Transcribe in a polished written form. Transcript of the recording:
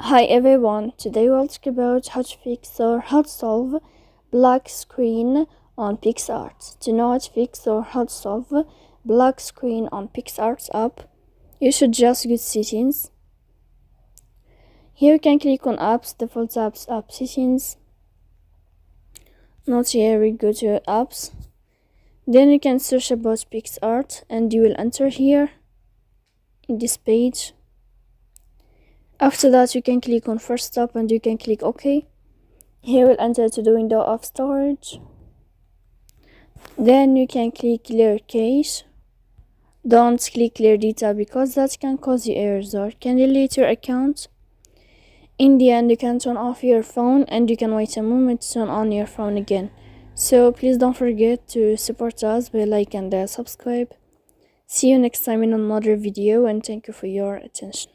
Hi everyone, today we'll talk about how to fix or how to solve black screen on Picsart. To know how to fix or how to solve black screen on Picsart app, you should just go to settings. Here you can click on apps, default apps, app settings. Not here, we go to apps. Then you can search about Picsart and you will enter here in this page. After that, you can click on first step and you can click OK. Here we'll enter to the window of storage. Then you can click clear cache. Don't click clear data because that can cause you errors or can delete your account. In the end, you can turn off your phone and you can wait a moment to turn on your phone again. So please don't forget to support us by like and subscribe. See you next time in another video and thank you for your attention.